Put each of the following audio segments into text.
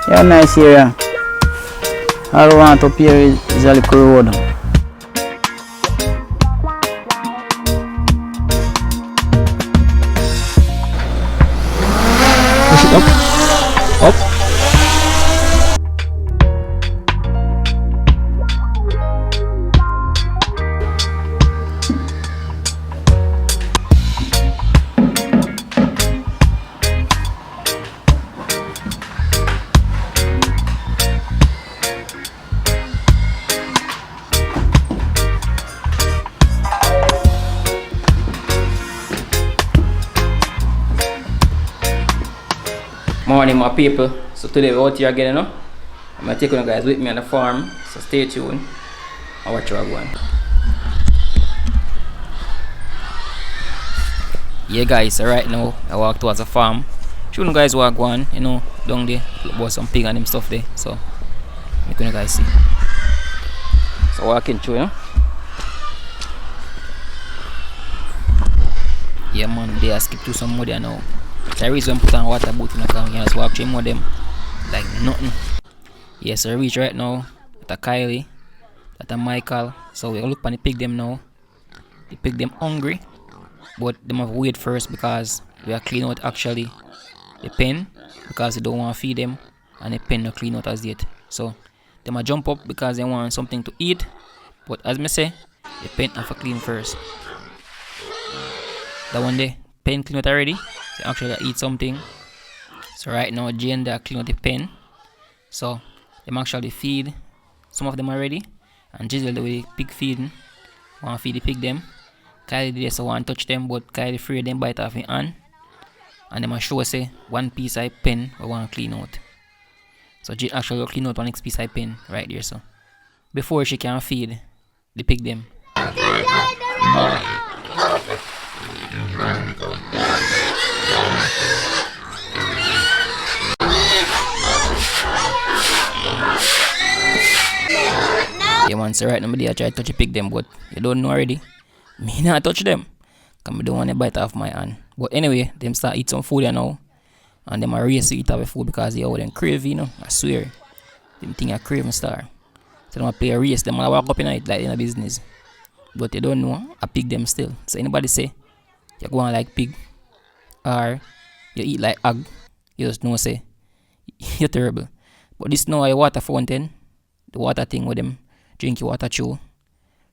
Yeah, nice area. All I want up here is a little road. Push it up. Up. Morning, my people. So today we're out here again, you know. I'm gonna take you guys with me on the farm. So stay tuned and watch what I'm going. Yeah, guys. So right now I walk towards the farm. Show you guys what I'm going, you know, down there. Look about some pig and them stuff there. So make you guys see. So walking through, you know. Yeah, man. They are skip through some mud there now. The reason put on water boat in the car, you can just walk through more them like nothing. Yes, I reach right now at a Kylie, at a Michael. So we look on the pig them now. The pig them hungry, but them have to wait first because we are clean out actually the pen because they don't want to feed them and the pen not clean out as yet. So they might jump up because they want something to eat. But as me say, the pen have to clean first. That one day, pen clean out already. So actually eat something. So right now Jane they are clean out the pen. So them actually feed some of them already. And Jizzle the way pig feeding. Want to feed the pig them. Kylie did so want to touch them, but Kylie afraid them bite off his hand. And them show say one piece of pen we want to clean out. So Jane actually will clean out one next piece of pen right there so. Before she can feed the pig them. Yeah, man, so right now I try to touch the pig them, but you don't know already. Me not touch them. Because I don't want to bite off my hand. But anyway, them start eat some food here now. And them are race to eat our food because they are them crave, you know. I swear. Them think I crave and star. So them play a race, them walk up in it like in a business. But you don't know, I pig them still. So anybody say you go on like pig or you eat like hog, you just know say you're terrible. But this now a water fountain, the water thing with them drink your water through.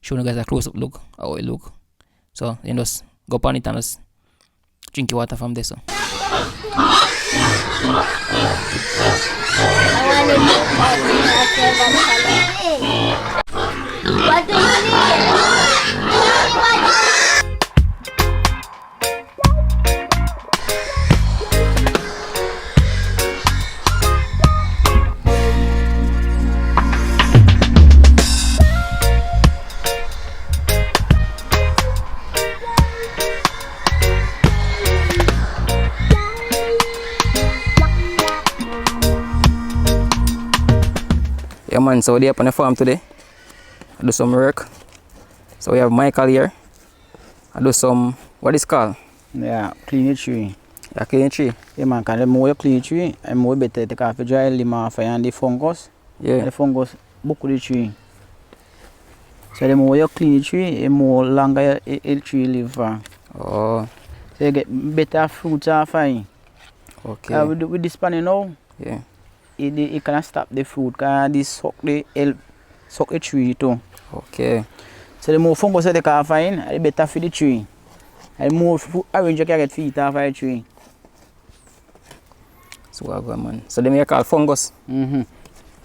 Show you guys a close up look how it look. So you just go on it and just drink your water from there. So. What do you need? Yeah, man, so we're up on the farm today. I do some work. So we have Michael here. I do some, what is it called? Yeah, clean the tree. Yeah, clean the tree. Yeah, man, because the more you clean the tree, the more better take off the dry limb off and the fungus. Yeah. And the fungus book the tree. So the more you clean the tree, the more longer the tree live for. Oh. So you get better fruits off it. Okay. With this pan, you know, Yeah. it can stop the fruit because this suck the tree too. Okay. So the more fungus you take off it, the better for the tree. And the more orange you can get feet off the tree. So what go, man. So them here called fungus. And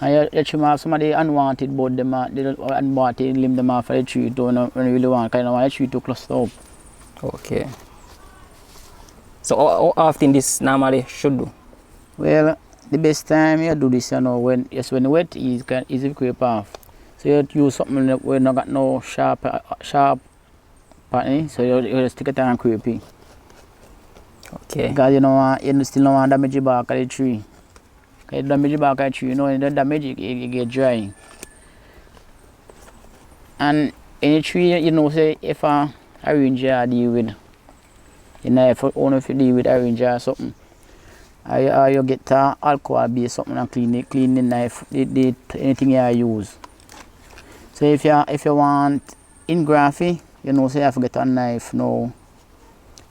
you trim off some of the unwanted bud, the unwanted limb them off of the tree too, when you really want, because you want the tree to cluster up. Okay. So how often this normally should do? Well, the best time you do this, you know, when it's wet, it can easily creep off. So you use something that we not got no sharp pattern, so you just stick it and creepy. Okay. Because you still don't want to damage the bark of the tree. Because you damage the bark of the tree, you know, and the damage it get dry. And any tree, you know, say if a ranger deal with, you know, if you deal with a ranger or something, You get alcohol base something and clean the knife, anything you use. So if you want in graphy, you know, so you have to get a knife now.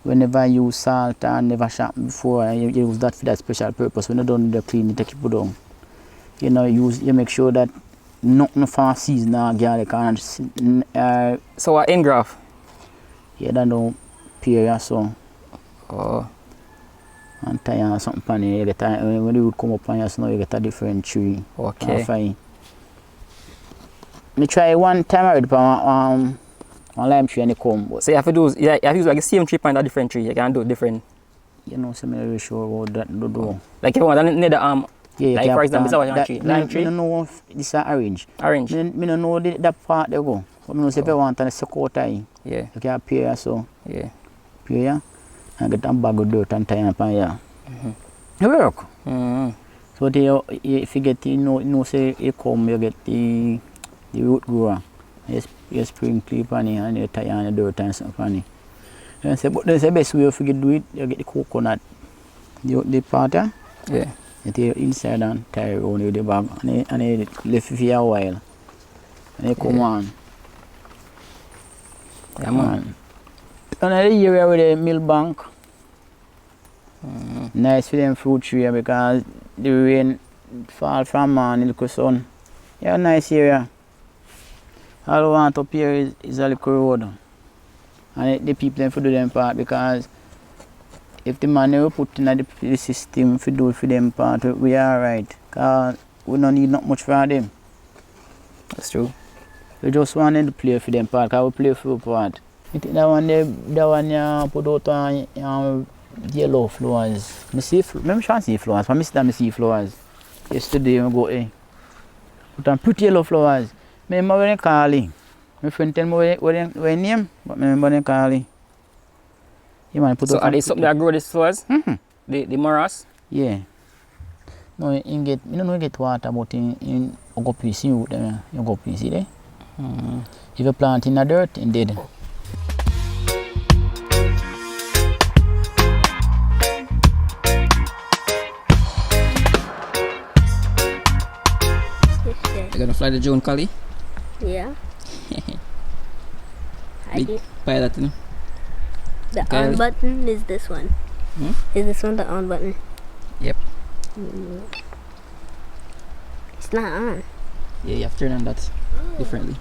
Whenever you use salt and never sharpen before, and you use that for that special purpose. When you don't do the clean, you take it down. You know, you make sure that nothing for season or garlic and So what in graph? you don't know period so Oh. and tie on something on it, you get when you come up on your snow you get a different tree. Okay. Fine. Me try one time already on lime tree and it come, but So you have to use like the same tree and a different tree. You can do different. you know, so I'm not really sure about that do. Like if you want another Yeah, you like can for example, plant this is that- tree. me Lime tree. I don't know if this is orange. Orange. Me don't know that part they go. But me know say if you want to suck out it, Yeah. you can pear so Yeah. pear and get a bag of dirt and tie it up on here. It work. Mm-hmm. So if you get say you come, you get the root grower. You sprinkle it on it and you tie on the dirt and stuff on it. And say, but there's the best way if you do it, you get the coconut, the part, Yeah. you take inside and tie around with the bag and you left it for a while. And you come on. Yeah, man. Another area with the milk bank. Nice for them fruit tree because the rain fall from morning, little sun. Yeah, nice area. All I want up here is a little road. And the people them for do them part because if the money we put in the system for do for them part, we are alright. Cause we don't need not much for them. That's true. We just wanted to play for them part, cause we play for part. I think that one put out on yellow flowers. I see flowers. I miss them. I see flowers. Yesterday I go put on pretty yellow flowers. I remember when I call it. My friend tell me what name, but I remember when I call it. You want to put So out are they something that grow these flowers? Mm-hmm. The moras? Yeah. No, you get water, but in go piece you them. You go piece there. If you plant in the dirt, it dead. You're gonna fly the drone, Kali? Yeah. I Big did. pilot, you know? The Okay. on button is this one. Hmm? Is this one the on button? Yep. It's not on. Yeah, you have to turn on that differently.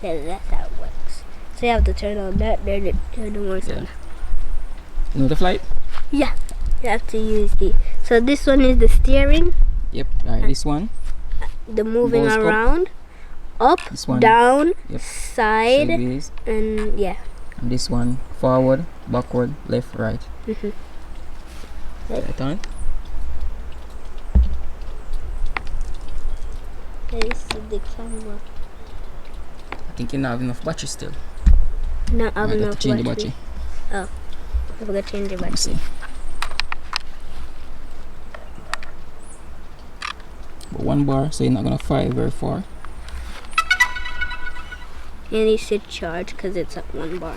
Yeah, that's how it works. So you have to turn on that, then it works Yeah. on. You know the flight? Yeah. You have to use the. So this one is the steering, Yep. Alright, this one. the moving Goes up. around, up, This one. down, Yep. side, Sideways. and yeah. And this one forward, backward, left, right. Mhm. Right on. This is the camera. I think you don't have enough battery still. Not have I got enough to change the battery. I forgot to change the Let me battery. see. But 1 bar, so you're not gonna fly very far. And it should charge because it's at 1 bar.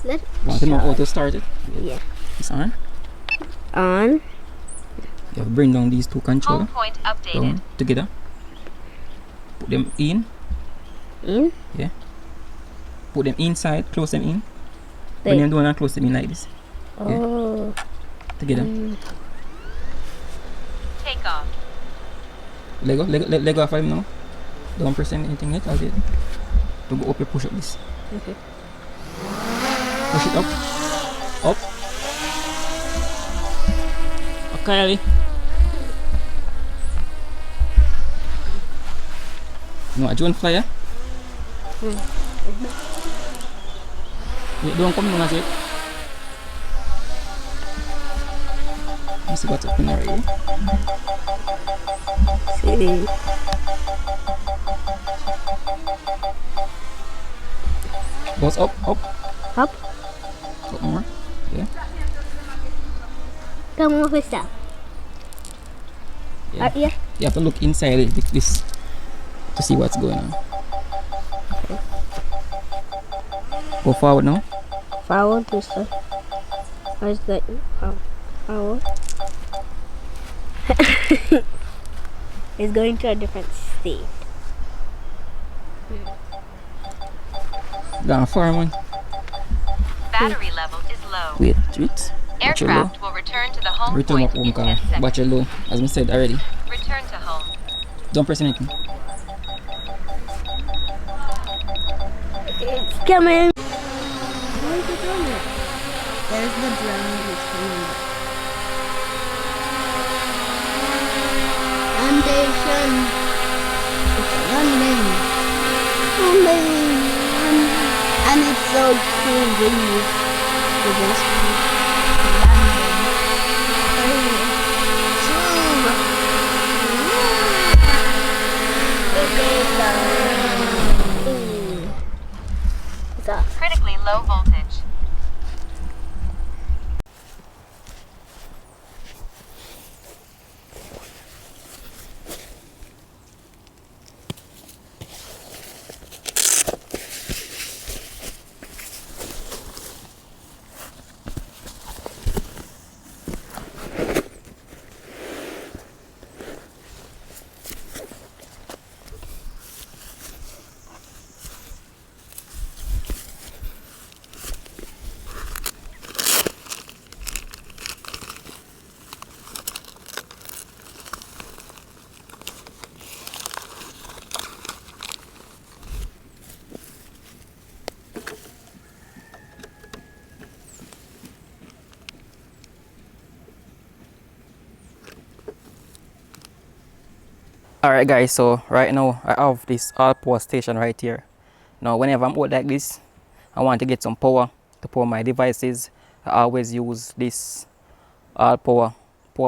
Let it Want to know how charge. to start it? Yeah. It's on. On. You have to bring down these two controllers Home point updated. down together. Put them in. In. Put them inside. Close them in. Wait. When you're doing and close them in like this. Oh. Together. Take off. Let go of him now. Don't press anything yet. I'll do it. To go up, you push up this. Okay. Push it up. Up. Okay. No, I don't fly. Yeah, don't come in as it. Let's see what's up in there. See. Goes up, up, Up. up more. Yeah. Come over stop. Yeah. Yeah. You have to look inside this to see what's going on. Go forward now. Forward this way. How's that? How? It's going to a different state. Gone far, man. Battery level is low. Wait. Battery low. Aircraft will return to the home Return point up home in car. 10 seconds. Battery low, as I said already. Return to home. Don't press anything. It's coming. Where's the drummer? There's the drummer. It's coming. Foundation. It's London. And it's so cool breeze. It just Critically low voltage. Alright guys, so right now I have this all power station right here. Now whenever I'm out like this, I want to get some power to power my devices. I always use this all power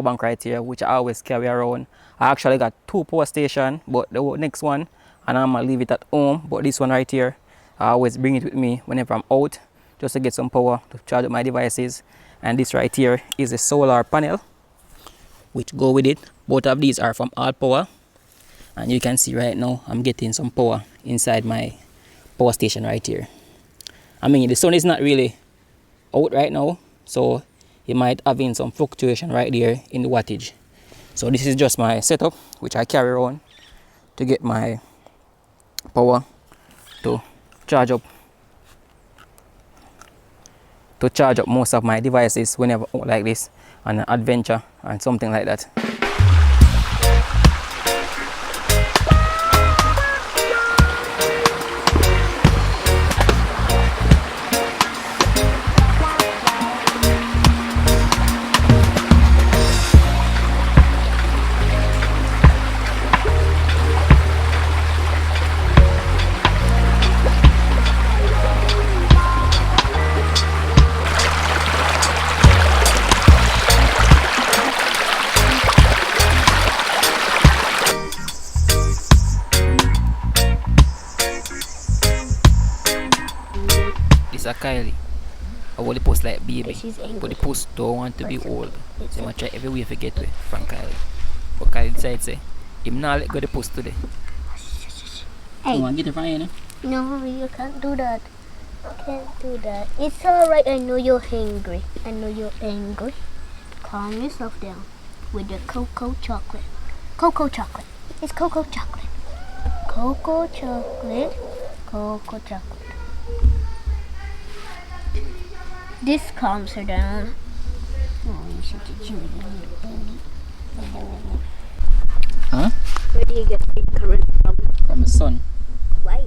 bank right here, which I always carry around. I actually got 2 power stations, but the next one, and I'm gonna leave it at home, but this one right here, I always bring it with me whenever I'm out, just to get some power to charge up my devices. And this right here is a solar panel which go with it. Both of these are from ALLPOWERS. And you can see right now I'm getting some power inside my power station right here. I mean, the sun is not really out right now, so you might have in some fluctuation right there in the wattage. So this is just my setup which I carry around to get my power to charge up most of my devices whenever out like this on an adventure and something like that. This is Kylie. I want to post like baby, but the post don't want to be old. So I'm try every way to get away from Kylie. But Kylie decided to say, him not let go the post today. Hey. You want to get it from here, no? No, you can't do that. Can't do that. It's alright. I know you're hungry. I know you're angry. Calm yourself down with your cocoa chocolate. Cocoa chocolate. It's cocoa chocolate. Cocoa chocolate. Cocoa chocolate. This calms her down. Oh, you should get you. Huh? Where do you get free current from? From the sun. Why?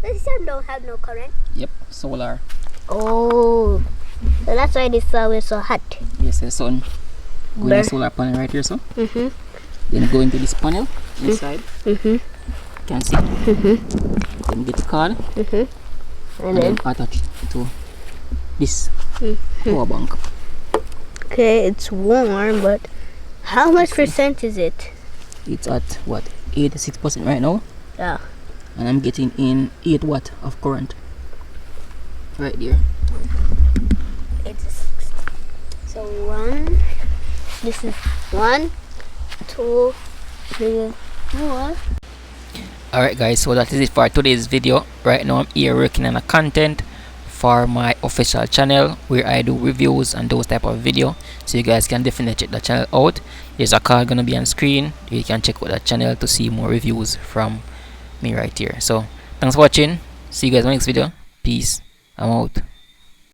The sun don't have no current. Yep, solar. Oh, so that's why this sun is so hot. Yes, the sun. Go in the solar panel right here, so. Then go into this panel inside. You can see. Then get the card. And then attach it to this power bank. Okay, it's warm, but how much percent is it? It's at what, 86% right now, Yeah. and I'm getting in 8 watt of current right there. 86. So 1. This is 1, 2, 3, 4. Alright guys, so that is it for today's video. Right now I'm here working on a content for my official channel where I do reviews and those type of video, so you guys can definitely check the channel out. There's a card gonna be on screen. You can check out that channel to see more reviews from me right here. So thanks for watching. See you guys in my next video. Peace. I'm out.